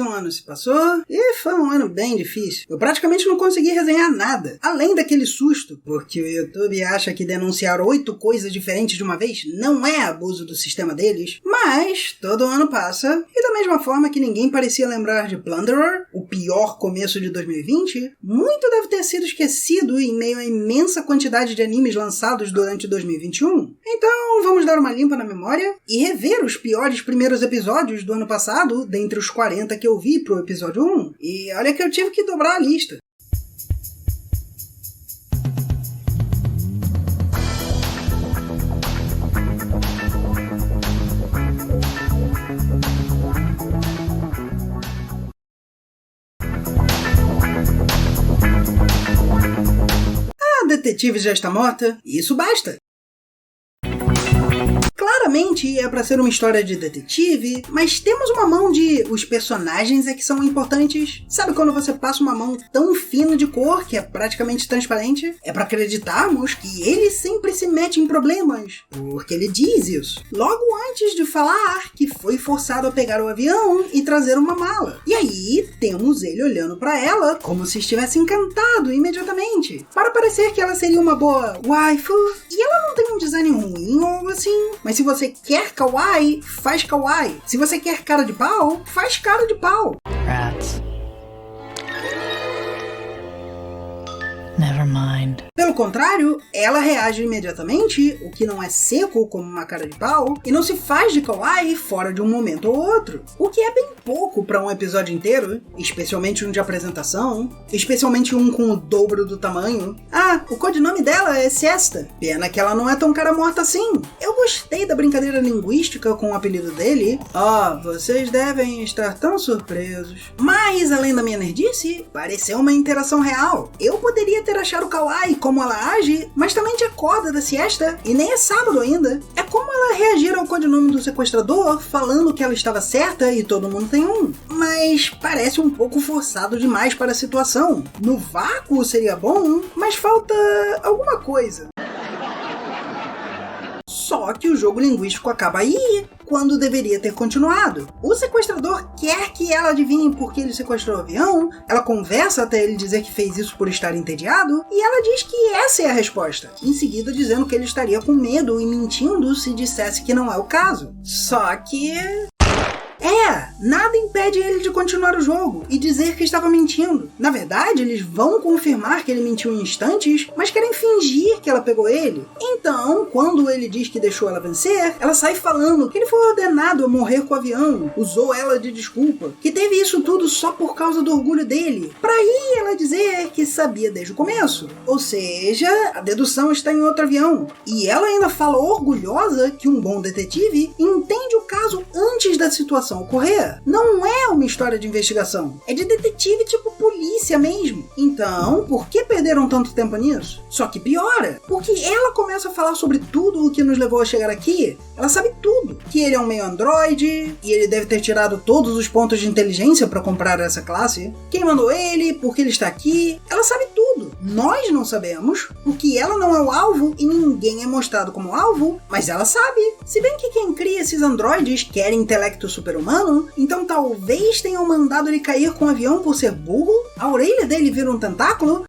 Mais um ano se passou e foi um ano bem difícil. Eu praticamente não consegui resenhar nada, além daquele susto, porque o YouTube acha que denunciar 8 coisas diferentes de uma vez não é abuso do sistema deles. Mas todo ano passa, e da mesma forma que ninguém parecia lembrar de Plunderer, o pior começo de 2020, muito deve ter sido esquecido em meio à imensa quantidade de animes lançados durante 2021. Então vamos dar uma limpa na memória e rever os piores primeiros episódios do ano passado, dentre os 40 que eu vi pro episódio 1. E olha que eu tive que dobrar a lista. A detetive já está morta, e isso basta. Claramente é pra ser uma história de detetive, mas temos uma mão de os personagens é que são importantes. Sabe quando você passa uma mão tão fina de cor que é praticamente transparente? É pra acreditarmos que ele sempre se mete em problemas, porque ele diz isso. Logo antes de falar que foi forçado a pegar o avião e trazer uma mala. E aí temos ele olhando pra ela como se estivesse encantado imediatamente, para parecer que ela seria uma boa waifu. E ela não tem um design ruim ou algo assim. Mas se você quer kawaii, faz kawaii. Se você quer cara de pau, faz cara de pau. Rats. Never mind. Pelo contrário, ela reage imediatamente, o que não é seco como uma cara de pau, e não se faz de kawaii fora de um momento ou outro. O que é bem pouco para um episódio inteiro, especialmente um de apresentação, especialmente um com o dobro do tamanho. Ah, o codinome dela é Siesta. Pena que ela não é tão cara morta assim. Eu gostei da brincadeira linguística com o apelido dele. Vocês devem estar tão surpresos. Mas, além da minha nerdice, pareceu uma interação real. Eu poderia ter achado kawaii como ela age, mas também te acorda da siesta, e nem é sábado ainda. É como ela reagir ao codinome do sequestrador, falando que ela estava certa e todo mundo tem um. Mas parece um pouco forçado demais para a situação. No vácuo seria bom, mas falta alguma coisa. Só que o jogo linguístico acaba aí, quando deveria ter continuado. O sequestrador quer que ela adivinhe por que ele sequestrou o avião, ela conversa até ele dizer que fez isso por estar entediado, e ela diz que essa é a resposta, em seguida dizendo que ele estaria com medo e mentindo se dissesse que não é o caso. Só que... nada impede ele de continuar o jogo e dizer que estava mentindo. Na verdade, eles vão confirmar que ele mentiu em instantes, mas querem fingir que ela pegou ele. Então, quando ele diz que deixou ela vencer, ela sai falando que ele foi ordenado a morrer com o avião, usou ela de desculpa, que teve isso tudo só por causa do orgulho dele, pra aí ela dizer que sabia desde o começo. Ou seja, a dedução está em outro avião. E ela ainda fala orgulhosa que um bom detetive entende o caso antes da situação ocorrer. Não é uma história de investigação, é de detetive tipo polícia mesmo. Então, por que perderam tanto tempo nisso? Só que piora, porque ela começa a falar sobre tudo o que nos levou a chegar aqui. Ela sabe tudo, que ele é um meio androide, e ele deve ter tirado todos os pontos de inteligência para comprar essa classe. Quem mandou ele, por que ele está aqui, ela sabe tudo. Nós não sabemos, porque ela não é o alvo e ninguém é mostrado como alvo, mas ela sabe. Se bem que quem cria esses androides quer intelecto super-humano, então talvez tenham mandado ele cair com o avião por ser burro, a orelha dele vira um tentáculo,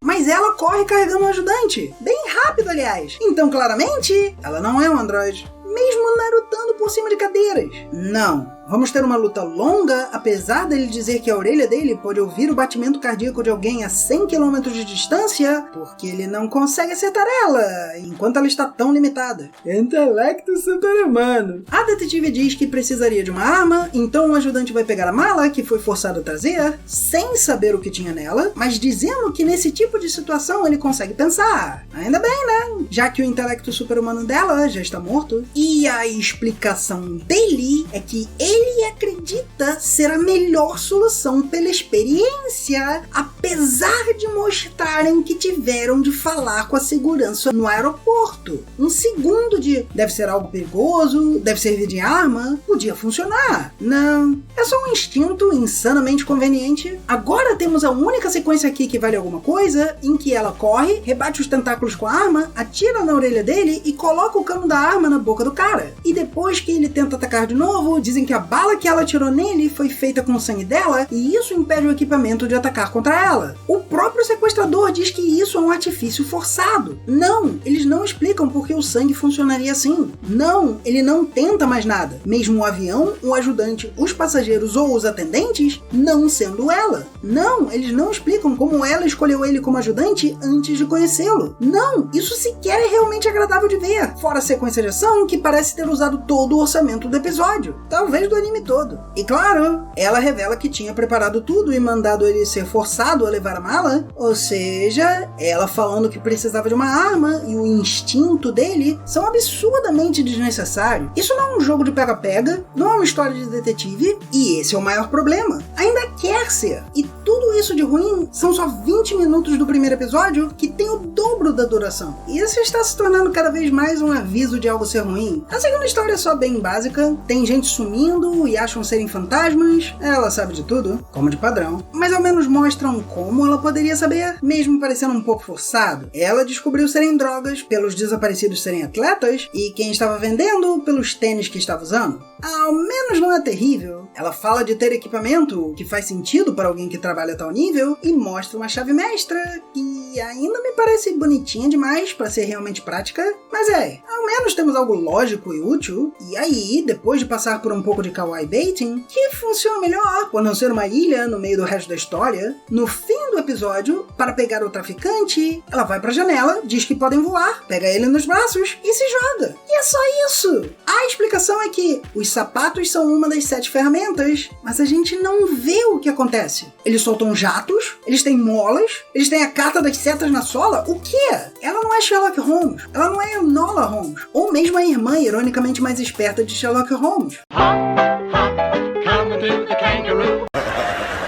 mas ela corre carregando um ajudante. Bem rápido, aliás. Então, claramente, ela não é um androide. Mesmo narutando por cima de cadeiras. Não. Vamos ter uma luta longa, apesar dele dizer que a orelha dele pode ouvir o batimento cardíaco de alguém a 100 km de distância, porque ele não consegue acertar ela, enquanto ela está tão limitada. Intelecto super-humano. A detetive diz que precisaria de uma arma, então o ajudante vai pegar a mala, que foi forçado a trazer, sem saber o que tinha nela, mas dizendo que nesse tipo de situação ele consegue pensar. Ainda bem, né? Já que o intelecto super-humano dela já está morto. E a explicação dele é que ele acredita ser a melhor solução pela experiência, apesar de mostrarem que tiveram de falar com a segurança no aeroporto. Um segundo de deve ser algo perigoso, deve servir de arma, podia funcionar. Não, é só um instinto insanamente conveniente. Agora temos a única sequência aqui que vale alguma coisa, em que ela corre, rebate os tentáculos com a arma, atira na orelha dele e coloca o cano da arma na boca do cara. E depois que ele tenta atacar de novo, dizem que a bala que ela atirou nele foi feita com o sangue dela e isso impede o equipamento de atacar contra ela. O próprio sequestrador diz que isso é um artifício forçado. Não, eles não explicam por que o sangue funcionaria assim. Não, ele não tenta mais nada. Mesmo o avião, o ajudante, os passageiros ou os atendentes, não sendo ela. Não, eles não explicam como ela escolheu ele como ajudante antes de conhecê-lo. Não, isso sequer é realmente agradável de ver. Fora a sequência de ação que parece ter usado todo o orçamento do episódio. Talvez do anime todo. E claro, ela revela que tinha preparado tudo e mandado ele ser forçado a levar a mala. Ou seja, ela falando que precisava de uma arma e o instinto dele são absurdamente desnecessários. Isso não é um jogo de pega-pega, não é uma história de detetive, e esse é o maior problema. Ainda quer ser. E tudo isso de ruim são só 20 minutos do primeiro episódio, que tem o dobro da duração. E isso está se tornando cada vez mais um aviso de algo ser ruim. A segunda história é só bem básica, tem gente sumindo e acham serem fantasmas, ela sabe de tudo, como de padrão, mas ao menos mostram como ela poderia saber, mesmo parecendo um pouco forçado. Ela descobriu serem drogas, pelos desaparecidos serem atletas, e quem estava vendendo pelos tênis que estava usando. Ao menos não é terrível. Ela fala de ter equipamento, que faz sentido para alguém que trabalha a tal nível, e mostra uma chave mestra, que ainda me parece bonitinha demais para ser realmente prática, mas ao menos temos algo lógico e útil. E aí, depois de passar por um pouco de kawaii baiting, que funciona melhor por não ser uma ilha no meio do resto da história, no fim do episódio, para pegar o traficante, ela vai pra janela, diz que podem voar, pega ele nos braços e se joga. E é só isso! A explicação é que os sapatos são uma das 7 ferramentas, mas a gente não vê o que acontece. Eles soltam jatos, eles têm molas, eles têm a carta das setas na sola. O quê? Ela não é Sherlock Holmes, ela não é Enola Holmes, ou mesmo a irmã ironicamente mais esperta de Sherlock Holmes.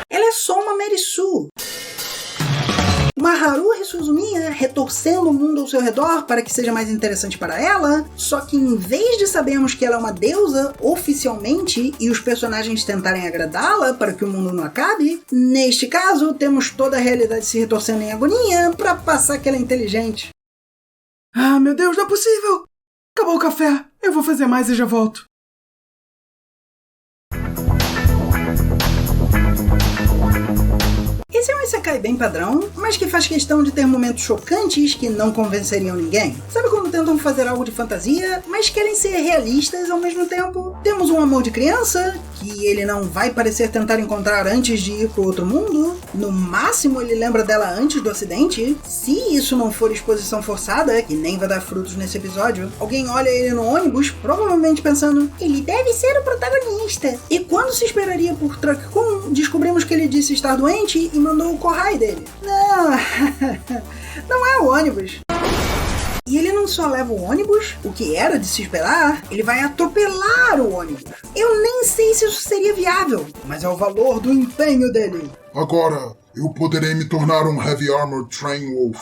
Ela é só uma Mary Sue. Uma Haruhi Suzumiya retorcendo o mundo ao seu redor para que seja mais interessante para ela, só que em vez de sabermos que ela é uma deusa oficialmente e os personagens tentarem agradá-la para que o mundo não acabe, neste caso temos toda a realidade se retorcendo em agonia para passar que ela é inteligente. Ah, meu Deus, não é possível! Acabou o café, eu vou fazer mais e já volto. Esse é um isekai bem padrão, mas que faz questão de ter momentos chocantes que não convenceriam ninguém. Sabe quando tentam fazer algo de fantasia, mas querem ser realistas ao mesmo tempo? Temos um amor de criança, que ele não vai parecer tentar encontrar antes de ir pro outro mundo. No máximo ele lembra dela antes do acidente. Se isso não for exposição forçada, que nem vai dar frutos nesse episódio, alguém olha ele no ônibus, provavelmente pensando, ele deve ser o protagonista. E quando se esperaria por Truck-kun, descobrimos que ele disse estar doente e mandou o Kohai dele. Não é o ônibus. E ele não só leva o ônibus, o que era de se esperar, ele vai atropelar o ônibus. Eu nem sei se isso seria viável, mas é o valor do empenho dele. Agora, eu poderei me tornar um Heavy Armor Train Wolf.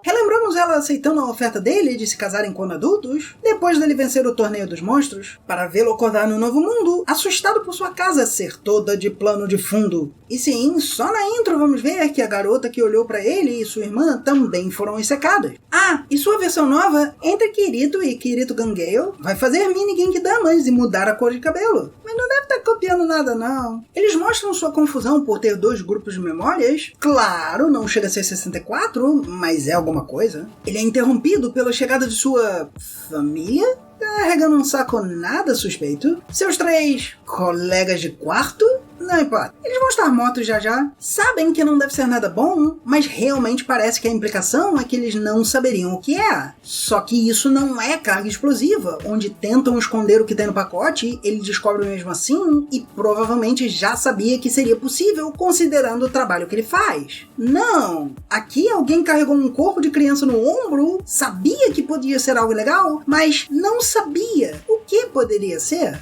Relembramos ela aceitando a oferta dele de se casarem quando adultos, depois dele vencer o torneio dos monstros, para vê-lo acordar no novo mundo, assustado por sua casa ser toda de plano de fundo. E sim, só na intro vamos ver que a garota que olhou para ele e sua irmã também foram execadas. Ah, e sua versão nova, entre Kirito e Kirito Gangale, vai fazer mini Genkidamas e mudar a cor de cabelo. Mas não deve estar copiando nada não. Eles mostram sua confusão por ter 2 grupos de memórias. Claro, não chega a ser 64, mas é alguma coisa. Ele é interrompido pela chegada de sua família, carregando um saco nada suspeito. Seus 3 colegas de quarto, não importa. Eles vão estar mortos já já. Sabem que não deve ser nada bom, mas realmente parece que a implicação é que eles não saberiam o que é. Só que isso não é carga explosiva, onde tentam esconder o que tem no pacote, ele descobre mesmo assim e provavelmente já sabia que seria possível considerando o trabalho que ele faz. Não! Aqui alguém carregou um corpo de criança no ombro, sabia que podia ser algo legal, mas não sabia o que poderia ser.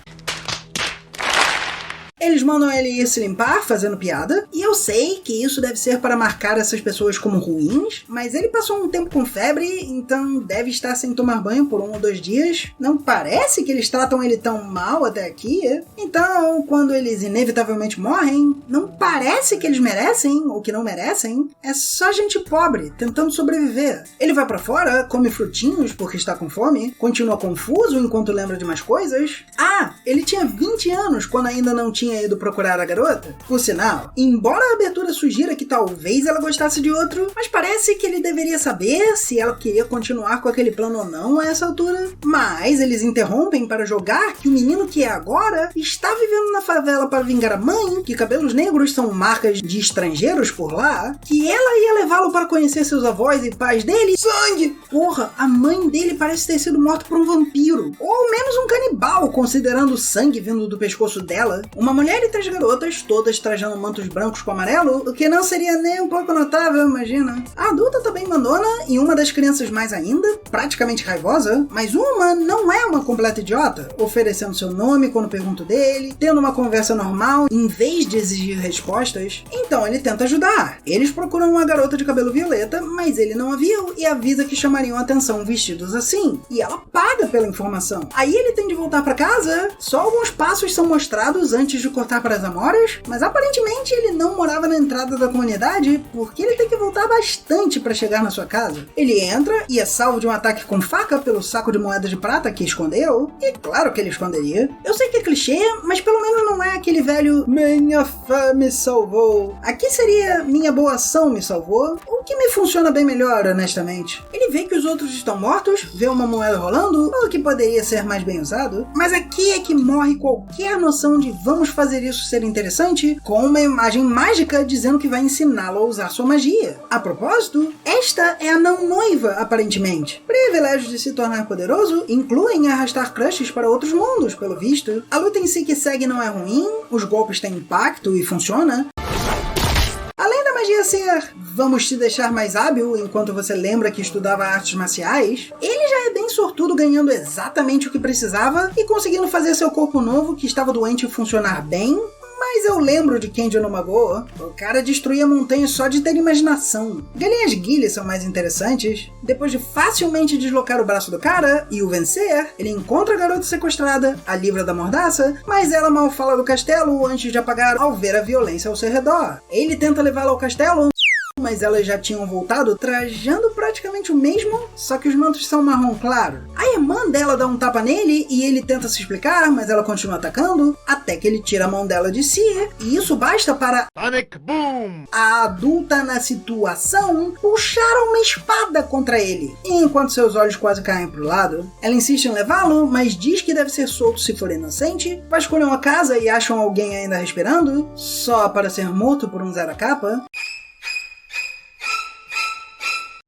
Eles mandam ele ir se limpar, fazendo piada, e eu sei que isso deve ser para marcar essas pessoas como ruins, mas ele passou um tempo com febre, então deve estar sem tomar banho por 1 ou 2 dias. Não parece que eles tratam ele tão mal até aqui. Então, quando eles inevitavelmente morrem, não parece que eles merecem ou que não merecem. É só gente pobre, tentando sobreviver. Ele vai pra fora, come frutinhos porque está com fome, continua confuso enquanto lembra de mais coisas. Ah, ele tinha 20 anos quando ainda não tinha ido procurar a garota. Por sinal, embora a abertura sugira que talvez ela gostasse de outro, mas parece que ele deveria saber se ela queria continuar com aquele plano ou não a essa altura. Mas eles interrompem para jogar que o menino que é agora está vivendo na favela para vingar a mãe, que cabelos negros são marcas de estrangeiros por lá, que ela ia levá-lo para conhecer seus avós e pais dele. Sangue! Porra, a mãe dele parece ter sido morta por um vampiro, ou ao menos um canibal, considerando o sangue vindo do pescoço dela. Uma mulher e 3 garotas, todas trajando mantos brancos com amarelo, o que não seria nem um pouco notável, imagina. A adulta também mandona, e uma das crianças mais ainda, praticamente raivosa, mas uma não é uma completa idiota, oferecendo seu nome quando pergunto dele, tendo uma conversa normal, em vez de exigir respostas. Então ele tenta ajudar. Eles procuram uma garota de cabelo violeta, mas ele não a viu e avisa que chamariam atenção vestidos assim. E ela paga pela informação. Aí ele tem de voltar pra casa, só alguns passos são mostrados antes de cortar para as amoras, mas aparentemente ele não morava na entrada da comunidade, porque ele tem que voltar bastante para chegar na sua casa. Ele entra e é salvo de um ataque com faca pelo saco de moedas de prata que escondeu, e claro que ele esconderia. Eu sei que é clichê, mas pelo menos não é aquele velho "minha fé me salvou". Aqui seria "minha boa ação me salvou", o que me funciona bem melhor, honestamente. Ele vê que os outros estão mortos, vê uma moeda rolando, o que poderia ser mais bem usado, mas aqui é que morre qualquer noção de vamos fazer isso ser interessante, com uma imagem mágica dizendo que vai ensiná-lo a usar sua magia. A propósito, esta é a não noiva, aparentemente. Privilégios de se tornar poderoso incluem arrastar crushes para outros mundos, pelo visto. A luta em si que segue não é ruim, os golpes têm impacto e funciona. Além da magia ser "vamos te deixar mais hábil enquanto você lembra que estudava artes marciais", ele já é bem sortudo, ganhando exatamente o que precisava e conseguindo fazer seu corpo novo que estava doente funcionar bem. Mas eu lembro de Kenji no Mago, o cara destruía montanhas só de ter imaginação. Galinhas guile são mais interessantes. Depois de facilmente deslocar o braço do cara e o vencer, ele encontra a garota sequestrada, a livra da mordaça, mas ela mal fala do castelo antes de apagar ao ver a violência ao seu redor. Ele tenta levá-la ao castelo, mas elas já tinham voltado trajando praticamente o mesmo, só que os mantos são marrom claro. A irmã dela dá um tapa nele e ele tenta se explicar, mas ela continua atacando, até que ele tira a mão dela de si, e isso basta para Panic Boom! A adulta na situação puxar uma espada contra ele. E enquanto seus olhos quase caem pro lado, ela insiste em levá-lo, mas diz que deve ser solto se for inocente. Vasculham a casa e acham alguém ainda respirando, só para ser morto por um zero-capa.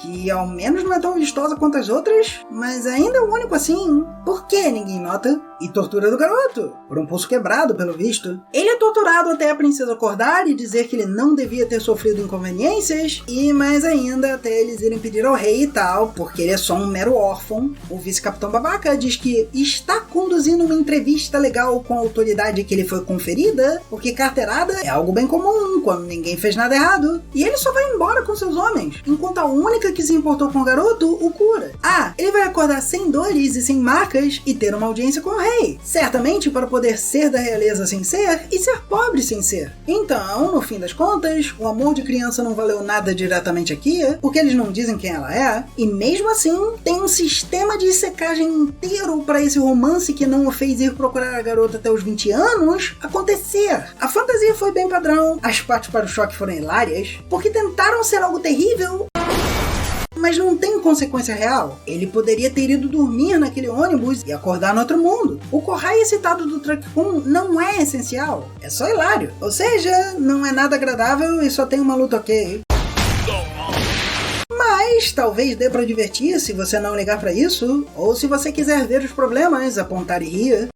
Que ao menos não é tão vistosa quanto as outras, mas ainda é o único assim. Por que ninguém nota? E tortura do garoto, por um pulso quebrado, pelo visto. Ele é torturado até a princesa acordar e dizer que ele não devia ter sofrido inconveniências, e mais ainda até eles irem pedir ao rei e tal, porque ele é só um mero órfão. O vice-capitão babaca diz que está conduzindo uma entrevista legal com a autoridade que lhe foi conferida, porque carteirada é algo bem comum quando ninguém fez nada errado, e ele só vai embora com seus homens, enquanto a única que se importou com o garoto o cura. Ah, ele vai acordar sem dores e sem marcas e ter uma audiência com o rei, certamente para poder ser da realeza sem ser e ser pobre sem ser. Então, no fim das contas, o amor de criança não valeu nada diretamente aqui, porque eles não dizem quem ela é, e mesmo assim, tem um sistema de secagem inteiro para esse romance que não o fez ir procurar a garota até os 20 anos acontecer. A fantasia foi bem padrão, as partes para o choque foram hilárias, porque tentaram ser algo terrível, mas não tem consequência real. Ele poderia ter ido dormir naquele ônibus e acordar no outro mundo. O corraio excitado do Truck Kun não é essencial, é só hilário. Ou seja, não é nada agradável e só tem uma luta ok. Mas talvez dê pra divertir se você não ligar pra isso, ou se você quiser ver os problemas, apontar e rir.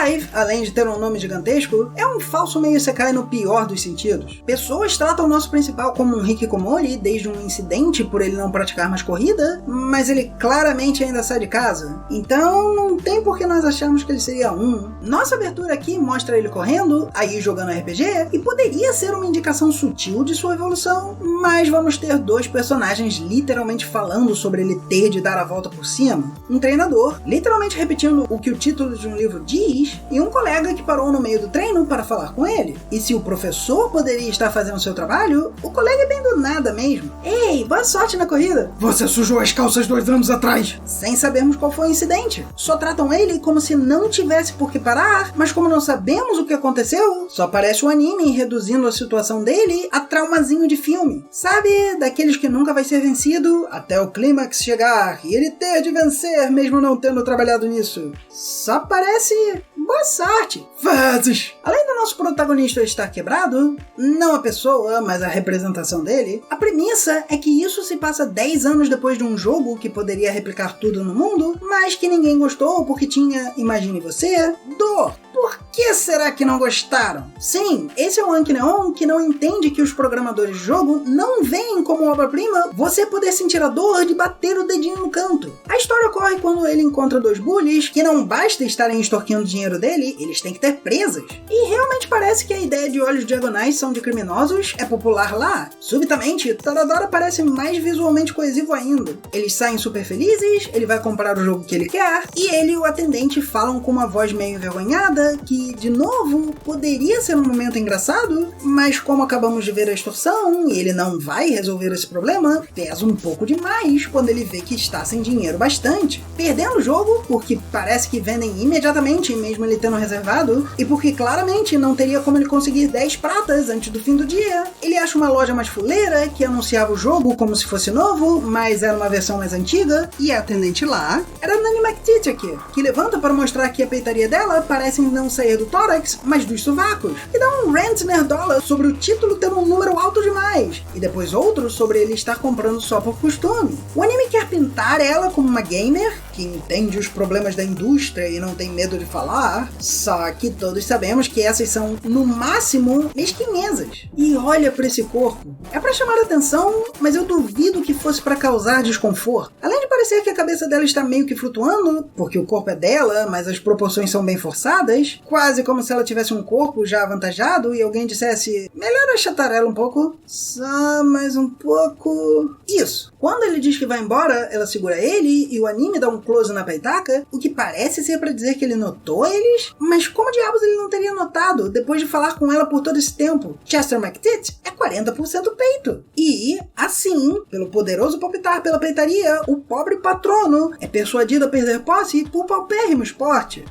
Five, além de ter um nome gigantesco, é um falso meio isekai no pior dos sentidos. Pessoas tratam o nosso principal como um hikikomori desde um incidente por ele não praticar mais corrida, mas ele claramente ainda sai de casa. Então não tem por que nós acharmos que ele seria um. Nossa abertura aqui mostra ele correndo, aí jogando RPG, e poderia ser uma indicação sutil de sua evolução, mas vamos ter dois personagens literalmente falando sobre ele ter de dar a volta por cima. Um treinador, literalmente repetindo o que o título de um livro diz, e um colega que parou no meio do treino para falar com ele. E se o professor poderia estar fazendo seu trabalho, o colega é bem do nada mesmo. Ei, boa sorte na corrida! Você sujou as calças 2 anos atrás! Sem sabermos qual foi o incidente. Só tratam ele como se não tivesse por que parar, mas como não sabemos o que aconteceu, só aparece o anime reduzindo a situação dele a traumazinho de filme. Sabe, daqueles que nunca vai ser vencido até o clímax chegar e ele ter de vencer mesmo não tendo trabalhado nisso. Só parece boa sorte. Fezes! Além do nosso protagonista estar quebrado, não a pessoa, mas a representação dele, a premissa é que isso se passa 10 anos depois de um jogo que poderia replicar tudo no mundo, mas que ninguém gostou porque tinha, imagine você, dor. Por que será que não gostaram? Sim, esse é o Anki Neon que não entende que os programadores de jogo não veem como obra-prima você poder sentir a dor de bater o dedinho no canto. A história ocorre quando ele encontra dois bullies que não basta estarem extorquindo dinheiro dele, eles têm que ter presas. E realmente parece que a ideia de olhos diagonais são de criminosos é popular lá. Subitamente, Toradora parece mais visualmente coesivo ainda. Eles saem super felizes, ele vai comprar o jogo que ele quer, e ele e o atendente falam com uma voz meio envergonhada, que, de novo, poderia ser um momento engraçado, mas como acabamos de ver a extorsão e ele não vai resolver esse problema, pesa um pouco demais quando ele vê que está sem dinheiro bastante. Perdendo o jogo, porque parece que vendem imediatamente, mesmo ele tendo reservado, e porque claramente não teria como ele conseguir 10 pratas antes do fim do dia. Ele acha uma loja mais fuleira, que anunciava o jogo como se fosse novo, mas era uma versão mais antiga, e a atendente lá era a Nani McTeacher, que levanta para mostrar que a peitaria dela parece não sair do tórax, mas dos sovacos, e dá um rant nerdola sobre o título ter um número alto demais, e depois outro sobre ele estar comprando só por costume. O anime quer pintar ela como uma gamer, que entende os problemas da indústria e não tem medo de falar, só que todos sabemos que essas são, no máximo, mesquinhezas. E olha pra esse corpo. É pra chamar atenção, mas eu duvido que fosse pra causar desconforto. Além de parecer que a cabeça dela está meio que flutuando, porque o corpo é dela, mas as proporções são bem forçadas, quase como se ela tivesse um corpo já avantajado e alguém dissesse, melhor achatar ela um pouco, só mais um pouco. Isso. Quando ele diz que vai embora, ela segura ele e o anime dá um close na peitaca, o que parece ser pra dizer que ele notou eles, mas como diabos ele não teria notado depois de falar com ela por todo esse tempo? Chester McTeacher é 40% peito. E, assim, pelo poderoso palpitar pela peitaria, o pobre patrono é persuadido a perder posse por paupérrimo esporte.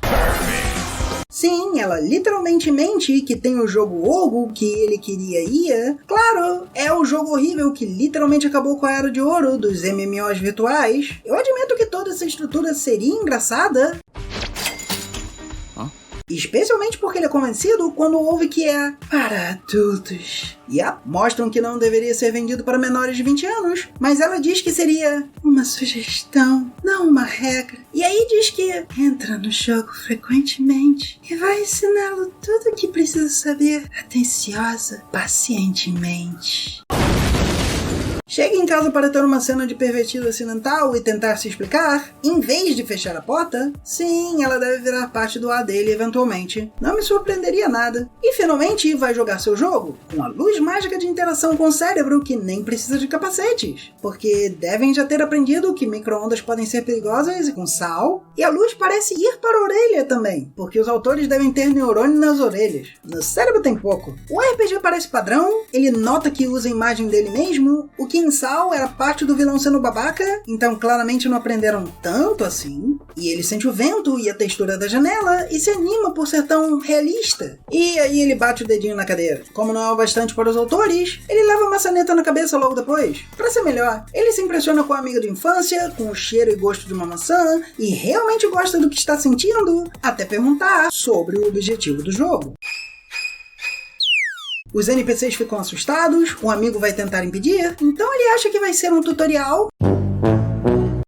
Sim, ela literalmente mente que tem o jogo Ogo que ele queria ir. Claro, é o jogo horrível que literalmente acabou com a era de ouro dos MMOs virtuais. Eu admito que toda essa estrutura seria engraçada, especialmente porque ele é convencido quando ouve que é para adultos. Mostram que não deveria ser vendido para menores de 20 anos, mas ela diz que seria uma sugestão, não uma regra. E aí diz que entra no jogo frequentemente e vai ensiná-lo tudo o que precisa saber, atenciosa, pacientemente. Chega em casa para ter uma cena de pervertido acidental e tentar se explicar, em vez de fechar a porta, sim, ela deve virar parte do A dele eventualmente. Não me surpreenderia nada. E finalmente vai jogar seu jogo, com a luz mágica de interação com o cérebro que nem precisa de capacetes, porque devem já ter aprendido que micro-ondas podem ser perigosas e com sal, e a luz parece ir para a orelha também, porque os autores devem ter neurônio nas orelhas. No cérebro tem pouco. O RPG parece padrão, ele nota que usa a imagem dele mesmo, o que Sal era parte do vilão sendo babaca, então claramente não aprenderam tanto assim. E ele sente o vento e a textura da janela e se anima por ser tão realista. E aí ele bate o dedinho na cadeira. Como não é o bastante para os autores, ele leva uma maçaneta na cabeça logo depois. Pra ser melhor, ele se impressiona com a amiga de infância, com o cheiro e gosto de uma maçã, e realmente gosta do que está sentindo, até perguntar sobre o objetivo do jogo. Os NPCs ficam assustados, o amigo vai tentar impedir, então ele acha que vai ser um tutorial,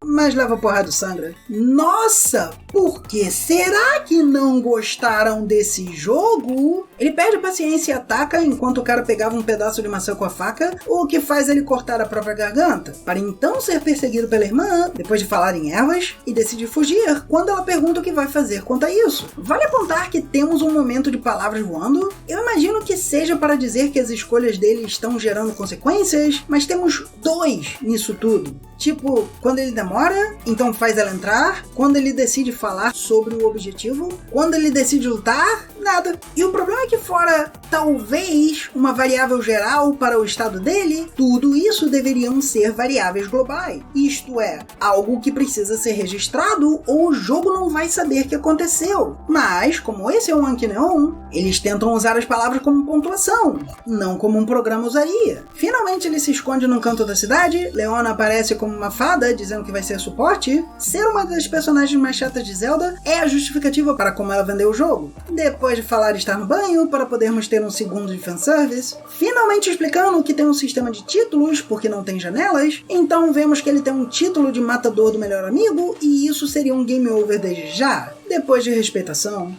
mas leva porrada e sangra. Nossa, por Por que será que não gostaram desse jogo? Ele perde a paciência e ataca enquanto o cara pegava um pedaço de maçã com a faca, o que faz ele cortar a própria garganta, para então ser perseguido pela irmã, depois de falar em ervas, e decidir fugir quando ela pergunta o que vai fazer quanto a isso. Vale apontar que temos um momento de palavras voando. Eu imagino que seja para dizer que as escolhas dele estão gerando consequências, mas temos 2 nisso tudo. Tipo, quando ele demora, então faz ela entrar. Quando ele decide falar sobre o objetivo. Quando ele decide lutar, nada. E o problema é que fora, talvez, uma variável geral para o estado dele, tudo isso deveriam ser variáveis globais. Isto é, algo que precisa ser registrado ou o jogo não vai saber que aconteceu. Mas, como esse é um Anki Neon, eles tentam usar as palavras como pontuação, não como um programa usaria. Finalmente ele se esconde num canto da cidade, Leona aparece como uma fada, dizendo que vai ser suporte. Ser uma das personagens mais chatas de Zelda é a justificativa para como ela vendeu o jogo. Depois de falar estar no banho, para podermos ter um segundo de fanservice, finalmente explicando que tem um sistema de títulos, porque não tem janelas, então vemos que ele tem um título de matador do melhor amigo, e isso seria um game over desde já. Depois de respeitação.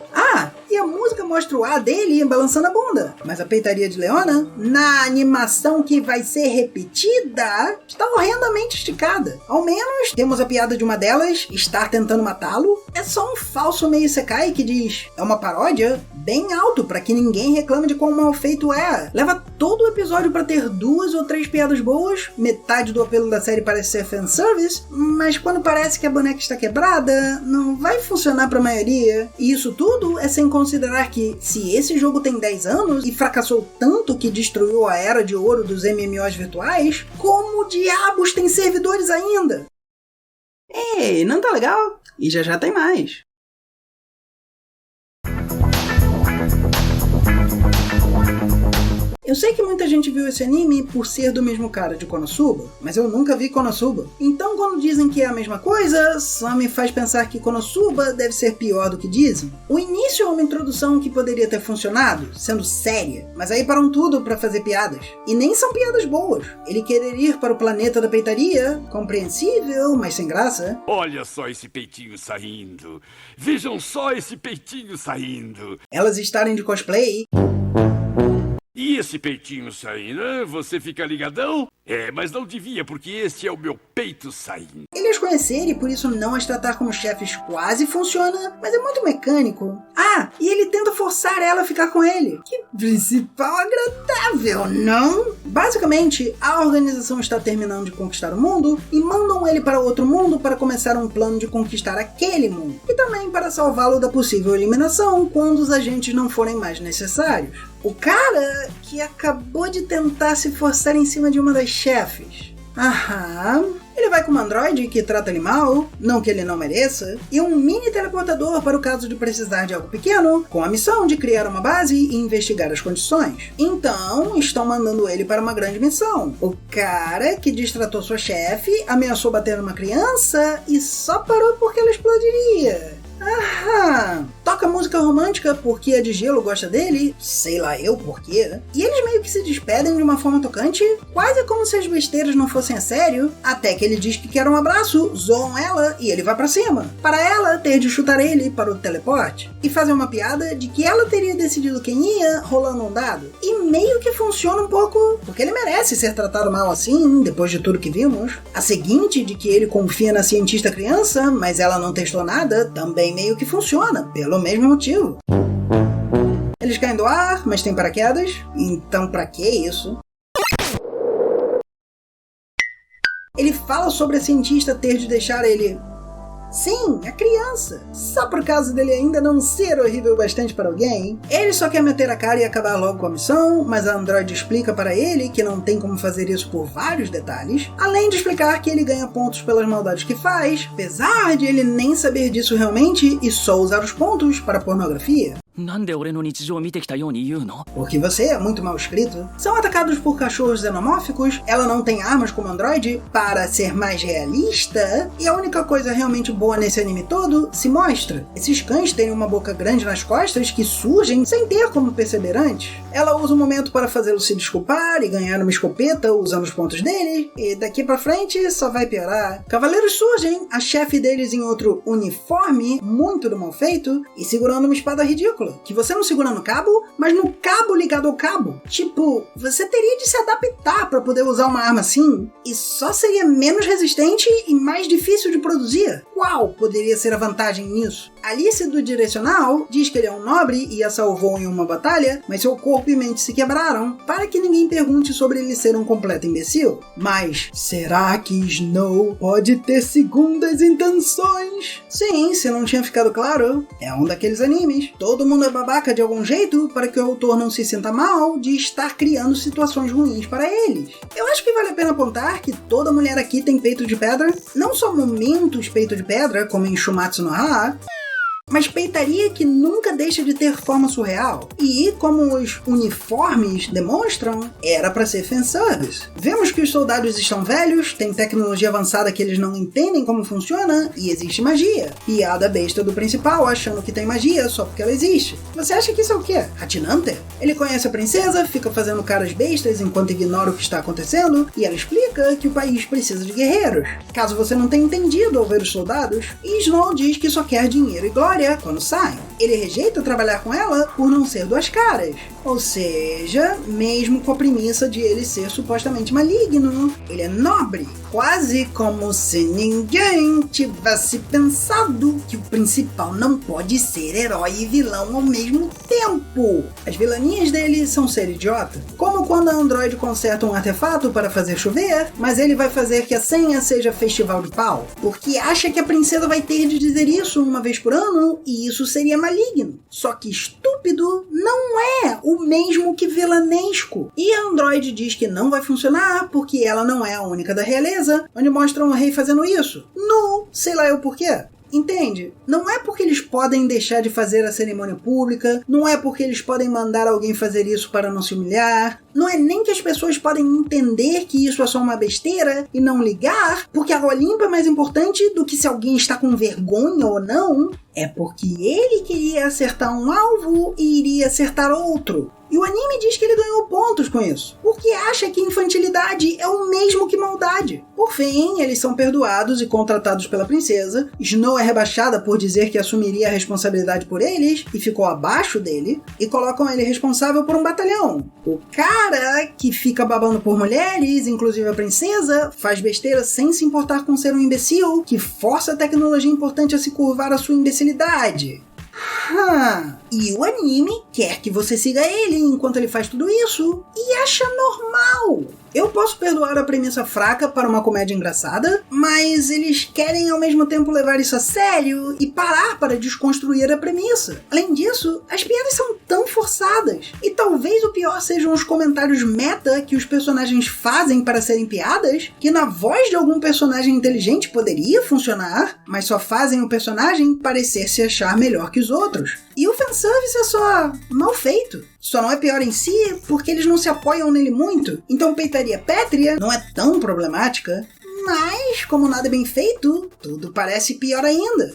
E a música mostra o A dele balançando a bunda. Mas a peitaria de Leona, na animação que vai ser repetida, está horrendamente esticada. Ao menos, temos a piada de uma delas estar tentando matá-lo. É só um falso meio Sekai que diz, é uma paródia, bem alto para que ninguém reclame de quão mal feito é. Leva todo o episódio para ter 2 ou 3 piadas boas, metade do apelo da série parece ser fanservice, mas quando parece que a boneca está quebrada, não vai funcionar para a maioria. E isso tudo é sem considerar que, se esse jogo tem 10 anos e fracassou tanto que destruiu a era de ouro dos MMOs virtuais, como diabos tem servidores ainda? Ei, não tá legal? E já tem mais. Eu sei que muita gente viu esse anime por ser do mesmo cara de Konosuba, mas eu nunca vi Konosuba. Então quando dizem que é a mesma coisa, só me faz pensar que Konosuba deve ser pior do que dizem. O início é uma introdução que poderia ter funcionado, sendo séria, mas aí param tudo pra fazer piadas. E nem são piadas boas. Ele querer ir para o planeta da peitaria, compreensível, mas sem graça. Olha só esse peitinho saindo. Vejam só esse peitinho saindo. Elas estarem de cosplay. E esse peitinho saindo, você fica ligadão? Mas não devia, porque esse é o meu peito saindo. Ele as conhecer e por isso não as tratar como chefes quase funciona, mas é muito mecânico. E ele tenta forçar ela a ficar com ele. Que principal agradável, não? Basicamente, a organização está terminando de conquistar o mundo e mandam ele para outro mundo para começar um plano de conquistar aquele mundo. E também para salvá-lo da possível eliminação quando os agentes não forem mais necessários. O cara que acabou de tentar se forçar em cima de uma das chefes. Ele vai com um androide que trata ele mal, não que ele não mereça, e um mini teleportador para o caso de precisar de algo pequeno, com a missão de criar uma base e investigar as condições. Então, estão mandando ele para uma grande missão. O cara que destratou sua chefe, ameaçou bater numa criança e só parou porque ela explodiria. Toca música romântica porque a de gelo gosta dele, sei lá eu por quê, e eles meio que se despedem de uma forma tocante, quase como se as besteiras não fossem a sério, até que ele diz que quer um abraço, zoam ela e ele vai pra cima, para ela ter de chutar ele para o teleporte, e fazer uma piada de que ela teria decidido quem ia, rolando um dado, e meio que funciona um pouco, porque ele merece ser tratado mal assim, depois de tudo que vimos. A seguinte, de que ele confia na cientista criança, mas ela não testou nada, também meio que funciona, pelo mesmo motivo. Eles caem do ar, mas tem paraquedas, então pra que isso? Ele fala sobre a cientista ter de deixar ele... Sim, a criança. Só por causa dele ainda não ser horrível bastante para alguém. Ele só quer meter a cara e acabar logo com a missão, mas a androide explica para ele que não tem como fazer isso por vários detalhes, além de explicar que ele ganha pontos pelas maldades que faz, apesar de ele nem saber disso realmente e só usar os pontos para pornografia. なんで俺の日常を見てきたように言うの? Porque você é muito mal escrito. São atacados por cachorros xenomórficos, ela não tem armas como Android, para ser mais realista, e a única coisa realmente boa nesse anime todo se mostra. Esses cães têm uma boca grande nas costas que surgem sem ter como perceber antes. Ela usa o momento para fazê-lo se desculpar e ganhar uma escopeta usando os pontos dele, e daqui pra frente só vai piorar. Cavaleiros surgem, a chefe deles em outro uniforme, muito do mal feito, e segurando uma espada ridícula, que você não segura no cabo, mas no cabo ligado ao cabo. Tipo, você teria de se adaptar para poder usar uma arma assim, e só seria menos resistente e mais difícil de produzir. Qual poderia ser a vantagem nisso? Alice do Direcional diz que ele é um nobre e a salvou em uma batalha, mas seu corpo e mente se quebraram, para que ninguém pergunte sobre ele ser um completo imbecil. Mas, será que Snow pode ter segundas intenções? Sim, se não tinha ficado claro, é um daqueles animes. Todo mundo é babaca de algum jeito para que o autor não se sinta mal de estar criando situações ruins para eles. Eu acho que vale a pena apontar que toda mulher aqui tem peito de pedra, não só momentos peito de pedra, como em Shumatsu no Ha, mas peitaria que nunca deixa de ter forma surreal. E, como os uniformes demonstram, era para ser fanservice. Vemos que os soldados estão velhos, tem tecnologia avançada que eles não entendem como funciona, e existe magia. Piada besta do principal, achando que tem magia só porque ela existe. Você acha que isso é o quê? Hatinante? Ele conhece a princesa, fica fazendo caras bestas enquanto ignora o que está acontecendo, e ela explica que o país precisa de guerreiros. Caso você não tenha entendido ao ver os soldados, Snow diz que só quer dinheiro e glória quando saem. Ele rejeita trabalhar com ela por não ser duas caras. Ou seja, mesmo com a premissa de ele ser supostamente maligno, ele é nobre. Quase como se ninguém tivesse pensado que o principal não pode ser herói e vilão ao mesmo tempo. As vilanias dele são ser idiota. Como quando a Android conserta um artefato para fazer chover, mas ele vai fazer que a senha seja festival de pau, porque acha que a princesa vai ter de dizer isso uma vez por ano, e isso seria maligno. Só que estúpido não é o mesmo que vilanesco. E a Android diz que não vai funcionar porque ela não é a única da realeza, onde mostram o rei fazendo isso. Nu, sei lá eu porquê. Entende? Não é porque eles podem deixar de fazer a cerimônia pública, não é porque eles podem mandar alguém fazer isso para não se humilhar, não é nem que as pessoas podem entender que isso é só uma besteira e não ligar, porque a água limpa é mais importante do que se alguém está com vergonha ou não. É porque ele queria acertar um alvo e iria acertar outro. E o anime diz que ele ganhou pontos com isso, porque acha que infantilidade é o mesmo que maldade. Por fim, eles são perdoados e contratados pela princesa. Snow é rebaixada por dizer que assumiria a responsabilidade por eles e ficou abaixo dele, e colocam ele responsável por um batalhão. O cara que fica babando por mulheres, inclusive a princesa, faz besteira sem se importar com ser um imbecil, que força a tecnologia importante a se curvar à sua imbecilidade. E o anime quer que você siga ele enquanto ele faz tudo isso e acha normal. Eu posso perdoar a premissa fraca para uma comédia engraçada, mas eles querem ao mesmo tempo levar isso a sério e parar para desconstruir a premissa. Além disso, as piadas são tão forçadas. E talvez o pior sejam os comentários meta que os personagens fazem para serem piadas, que na voz de algum personagem inteligente poderia funcionar, mas só fazem o personagem parecer se achar melhor que os outros. E o fanservice é só mal feito. Só não é pior em si porque eles não se apoiam nele muito. Então peitaria pétrea não é tão problemática. Mas, como nada é bem feito, tudo parece pior ainda.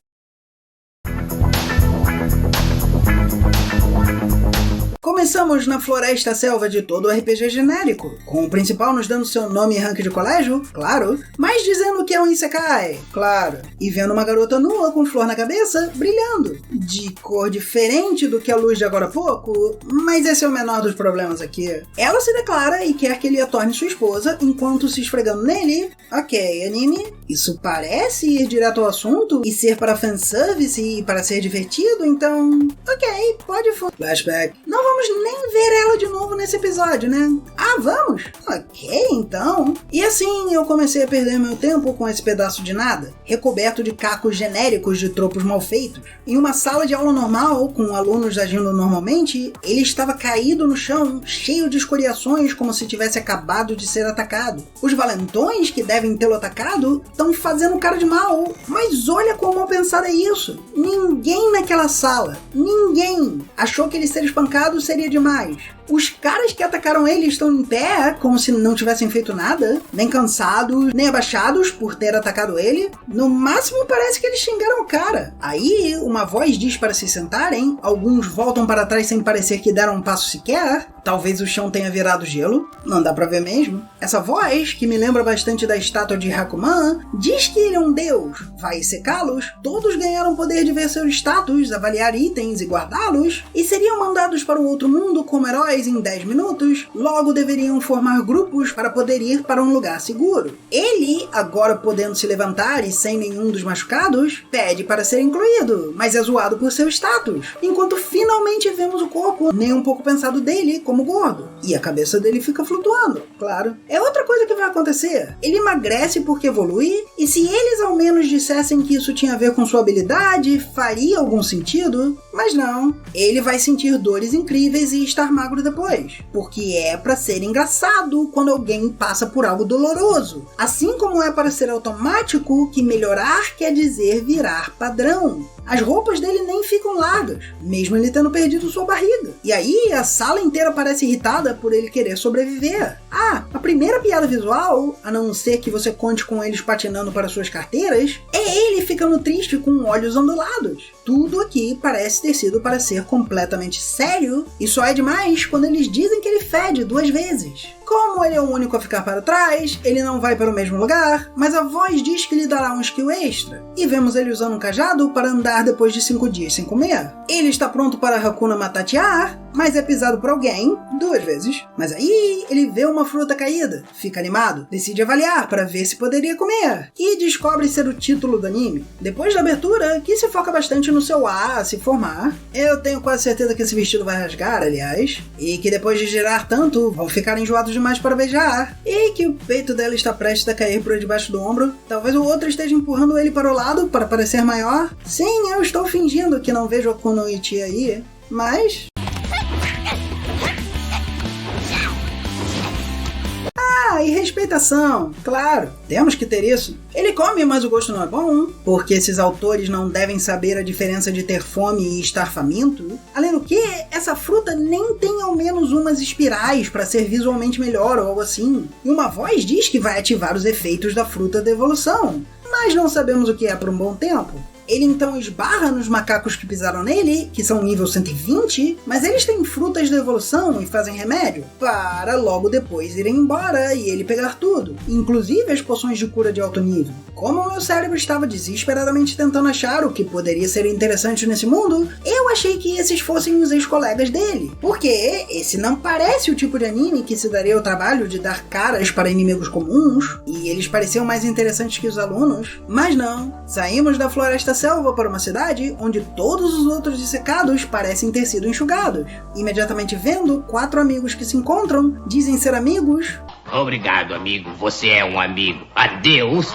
Começamos na floresta selva de todo o RPG genérico, com o principal nos dando seu nome e rank de colégio, claro, mas dizendo que é um isekai, claro, e vendo uma garota nua com flor na cabeça, brilhando, de cor diferente do que a luz de agora há pouco, mas esse é o menor dos problemas aqui. Ela se declara e quer que ele a torne sua esposa, enquanto se esfregando nele. Ok, anime, isso parece ir direto ao assunto e ser para fanservice e para ser divertido, então... Ok, pode Flashback. Não vamos nem ver ela de novo nesse episódio, né? Ah, vamos? Ok, então. E assim eu comecei a perder meu tempo com esse pedaço de nada, recoberto de cacos genéricos de tropos mal feitos. Em uma sala de aula normal, com alunos agindo normalmente, ele estava caído no chão, cheio de escoriações, como se tivesse acabado de ser atacado. Os valentões que devem tê-lo atacado estão fazendo cara de mal. Mas olha como mal pensado é isso. Ninguém naquela sala, ninguém, achou que ele ser espancado seria demais. Os caras que atacaram ele estão em pé, como se não tivessem feito nada, nem cansados, nem abaixados por ter atacado ele. No máximo parece que eles xingaram o cara. Aí uma voz diz para se sentarem, alguns voltam para trás sem parecer que deram um passo sequer. Talvez o chão tenha virado gelo, não dá pra ver mesmo. Essa voz, que me lembra bastante da estátua de Hakuman, diz que ele é um deus. Vai secá-los, todos ganharam o poder de ver seus status, avaliar itens e guardá-los, e seriam mandados para um outro mundo como heróis em 10 minutos, logo deveriam formar grupos para poder ir para um lugar seguro. Ele, agora podendo se levantar e sem nenhum dos machucados, pede para ser incluído, mas é zoado por seu status, enquanto finalmente vemos o corpo nem um pouco pensado dele como gordo, e a cabeça dele fica flutuando, claro. É outra coisa que vai acontecer. Ele emagrece porque evolui, e se eles ao menos dissessem que isso tinha a ver com sua habilidade, faria algum sentido, mas não. Ele vai sentir dores incríveis e estar magro depois, porque é pra ser engraçado quando alguém passa por algo doloroso, assim como é para ser automático que melhorar quer dizer virar padrão. As roupas dele nem ficam largas, mesmo ele tendo perdido sua barriga. E aí a sala inteira parece irritada por ele querer sobreviver. Ah, a primeira piada visual, a não ser que você conte com eles patinando para suas carteiras, é ele ficando triste com olhos ondulados. Tudo aqui parece ter sido para ser completamente sério, e só é demais quando eles dizem que ele fede 2 vezes. Como ele é o único a ficar para trás, ele não vai para o mesmo lugar, mas a voz diz que lhe dará um skill extra. E vemos ele usando um cajado para andar depois de 5 dias sem comer. Ele está pronto para Hakuna Matata, mas é pisado por alguém 2 vezes. Mas aí ele vê uma fruta caída, fica animado, decide avaliar para ver se poderia comer, e descobre ser o título do anime. Depois da abertura, que se foca bastante no seu A se formar, eu tenho quase certeza que esse vestido vai rasgar, aliás, e que depois de girar tanto, vão ficar enjoados demais para beijar, e que o peito dela está prestes a cair por debaixo do ombro. Talvez o outro esteja empurrando ele para o lado para parecer maior. Sim, eu estou fingindo que não vejo a Kunoichi aí, mas... Ah, e respeitação, claro, temos que ter isso. Ele come, mas o gosto não é bom, porque esses autores não devem saber a diferença de ter fome e estar faminto. Além do que, essa fruta nem tem ao menos umas espirais para ser visualmente melhor ou algo assim. E uma voz diz que vai ativar os efeitos da fruta da evolução, mas não sabemos o que é por um bom tempo. Ele então esbarra nos macacos que pisaram nele, que são nível 120, mas eles têm frutas da evolução e fazem remédio, para logo depois irem embora e ele pegar tudo, inclusive as poções de cura de alto nível. Como o meu cérebro estava desesperadamente tentando achar o que poderia ser interessante nesse mundo, eu achei que esses fossem os ex-colegas dele, porque esse não parece o tipo de anime que se daria o trabalho de dar caras para inimigos comuns, e eles pareciam mais interessantes que os alunos, mas não. Saímos da floresta selva para uma cidade onde todos os outros dissecados parecem ter sido enxugados. Imediatamente vendo 4 amigos que se encontram, dizem ser amigos. Obrigado, amigo. Você é um amigo. Adeus,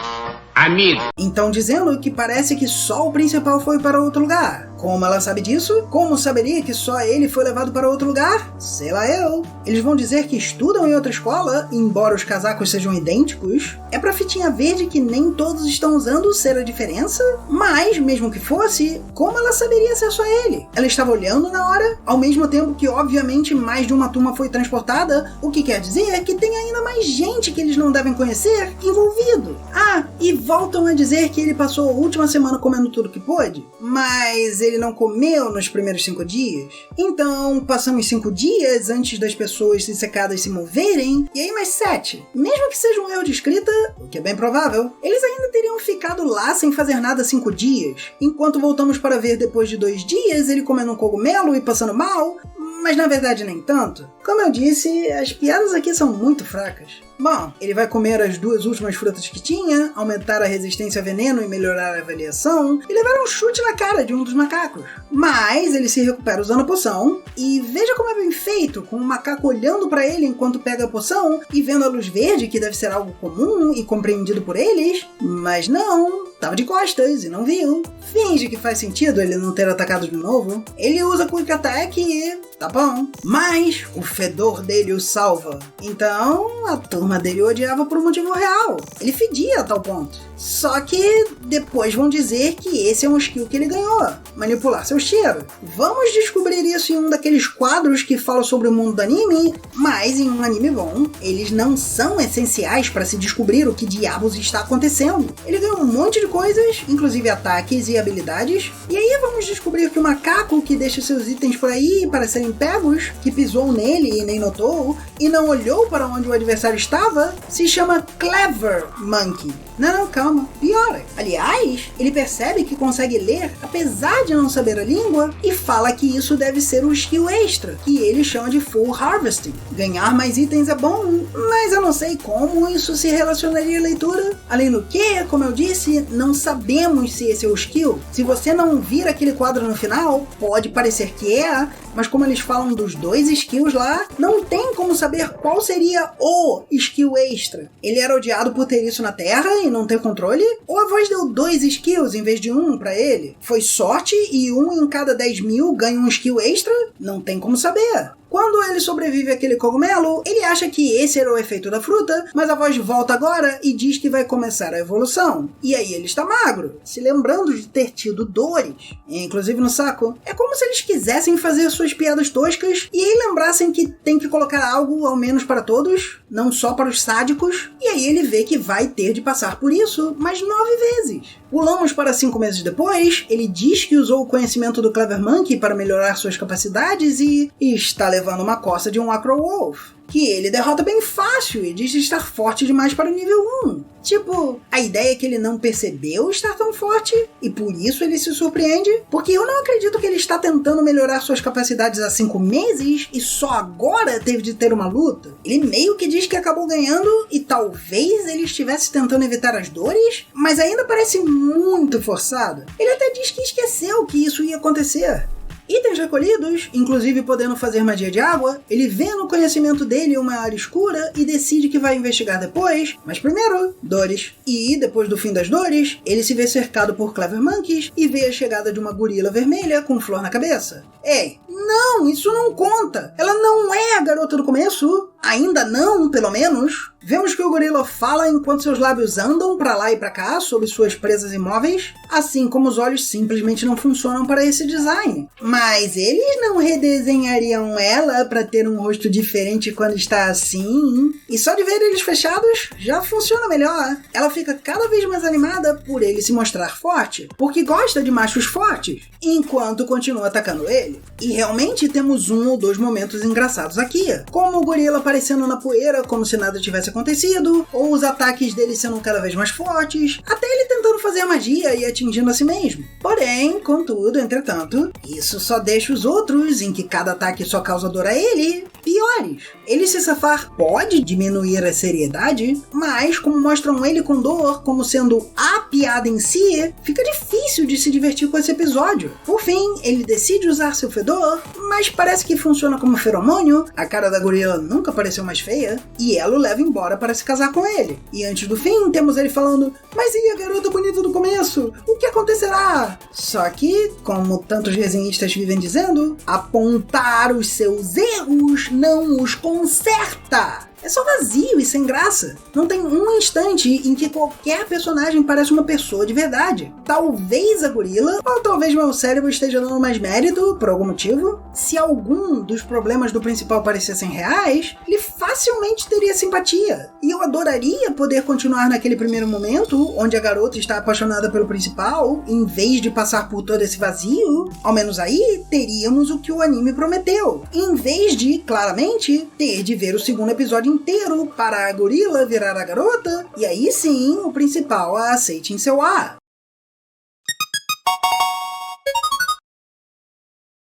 amigo. Então dizendo que parece que só o principal foi para outro lugar. Como ela sabe disso? Como saberia que só ele foi levado para outro lugar? Sei lá eu. Eles vão dizer que estudam em outra escola, embora os casacos sejam idênticos. É pra fitinha verde que nem todos estão usando ser a diferença? Mas, mesmo que fosse, como ela saberia ser só ele? Ela estava olhando na hora, ao mesmo tempo que obviamente mais de uma turma foi transportada, o que quer dizer que tem ainda mais gente que eles não devem conhecer envolvido. Ah, e voltam a dizer que ele passou a última semana comendo tudo que pôde, mas ele não comeu nos primeiros 5 dias. Então, passamos 5 dias antes das pessoas dissecadas se moverem, e aí mais 7. Mesmo que seja um erro de escrita, o que é bem provável, eles ainda teriam ficado lá sem fazer nada 5 dias, enquanto voltamos para ver depois de 2 dias ele comendo um cogumelo e passando mal, mas na verdade nem tanto. Como eu disse, as piadas aqui são muito fracas. Bom, ele vai comer as 2 últimas frutas que tinha, aumentar a resistência a veneno e melhorar a avaliação, e levar um chute na cara de um dos macacos. Mas ele se recupera usando a poção, e veja como é bem feito, com o macaco olhando pra ele enquanto pega a poção e vendo a luz verde, que deve ser algo comum e compreendido por eles, mas não, tava de costas e não viu. Finge que faz sentido ele não ter atacado de novo. Ele usa Quick Attack e tá bom. Mas o fedor dele o salva. Então a turma dele o odiava por um motivo real. Ele fedia a tal ponto. Só que depois vão dizer que esse é um skill que ele ganhou. Manipular seu cheiro. Vamos descobrir isso em um daqueles quadros que fala sobre o mundo do anime, mas em um anime bom, eles não são essenciais para se descobrir o que diabos está acontecendo. Ele ganhou um monte de coisas, inclusive ataques e habilidades, e aí vamos descobrir que o macaco que deixa seus itens por aí para serem pegos, que pisou nele e nem notou, e não olhou para onde o adversário estava, se chama Clever Monkey. Não, calma, piora. Aliás, ele percebe que consegue ler apesar de não saber a língua e fala que isso deve ser um skill extra, que ele chama de Full Harvesting. Ganhar mais itens é bom, mas eu não sei como isso se relacionaria à leitura. Além do que, como eu disse, não sabemos se esse é o skill. Se você não vir aquele quadro no final, pode parecer que é, mas como eles falam dos 2 skills lá, não tem como saber qual seria o skill extra. Ele era odiado por ter isso na Terra e não ter controle? Ou a voz deu 2 skills em vez de 1 pra ele? Foi sorte e 1 em cada 10.000 ganha um skill extra? Não tem como saber. Quando ele sobrevive àquele cogumelo, ele acha que esse era o efeito da fruta, mas a voz volta agora e diz que vai começar a evolução. E aí ele está magro, se lembrando de ter tido dores, inclusive no saco. É como se eles quisessem fazer suas piadas toscas e aí lembrassem que tem que colocar algo ao menos para todos, não só para os sádicos, e aí ele vê que vai ter de passar por isso mais 9 vezes. Pulamos para 5 meses depois, ele diz que usou o conhecimento do Clever Monkey para melhorar suas capacidades e está levando uma coça de um Acro Wolf, que ele derrota bem fácil e diz estar forte demais para o nível 1. Tipo, a ideia é que ele não percebeu estar tão forte e por isso ele se surpreende, porque eu não acredito que ele está tentando melhorar suas capacidades há 5 meses e só agora teve de ter uma luta. Ele meio que diz que acabou ganhando e talvez ele estivesse tentando evitar as dores, mas ainda parece muito forçado. Ele até diz que esqueceu que isso ia acontecer. Itens recolhidos, inclusive podendo fazer magia de água, ele vê no conhecimento dele uma área escura e decide que vai investigar depois, mas primeiro, dores. E, depois do fim das dores, ele se vê cercado por Clever Monkeys e vê a chegada de uma gorila vermelha com flor na cabeça. Ei, não, isso não conta! Ela não é a garota do começo! Ainda não, pelo menos. Vemos que o gorila fala enquanto seus lábios andam pra lá e pra cá sobre suas presas imóveis, assim como os olhos simplesmente não funcionam para esse design. Mas eles não redesenhariam ela pra ter um rosto diferente quando está assim. E só de ver eles fechados, já funciona melhor. Ela fica cada vez mais animada por ele se mostrar forte, porque gosta de machos fortes, enquanto continua atacando ele. E realmente temos 1 ou 2 momentos engraçados aqui, como o gorila aparecendo na poeira como se nada tivesse acontecido, ou os ataques dele sendo cada vez mais fortes, até ele tentando fazer a magia e atingindo a si mesmo. Porém, contudo, entretanto, isso só deixa os outros, em que cada ataque só causa dor a ele, piores. Ele se safar pode diminuir a seriedade, mas como mostram ele com dor como sendo a piada em si, fica difícil de se divertir com esse episódio. Por fim, ele decide usar seu fedor, mas parece que funciona como feromônio, a cara da gorila nunca pareceu mais feia, e ela o leva embora para se casar com ele. E antes do fim, temos ele falando: mas e a garota bonita do começo? O que acontecerá? Só que, como tantos resenhistas vivem dizendo, apontar os seus erros não os conserta. É só vazio e sem graça. Não tem um instante em que qualquer personagem parece uma pessoa de verdade. Talvez a gorila, ou talvez meu cérebro esteja dando mais mérito, por algum motivo. Se algum dos problemas do principal parecessem reais, ele facilmente teria simpatia. E eu adoraria poder continuar naquele primeiro momento, onde a garota está apaixonada pelo principal, em vez de passar por todo esse vazio. Ao menos aí, teríamos o que o anime prometeu. Em vez de, claramente, ter de ver o segundo episódio inteiro para a gorila virar a garota, e aí sim o principal a aceite em seu ar.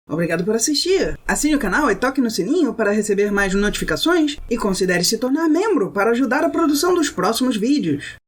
Obrigado por assistir. Assine o canal e toque no sininho para receber mais notificações e considere se tornar membro para ajudar a produção dos próximos vídeos.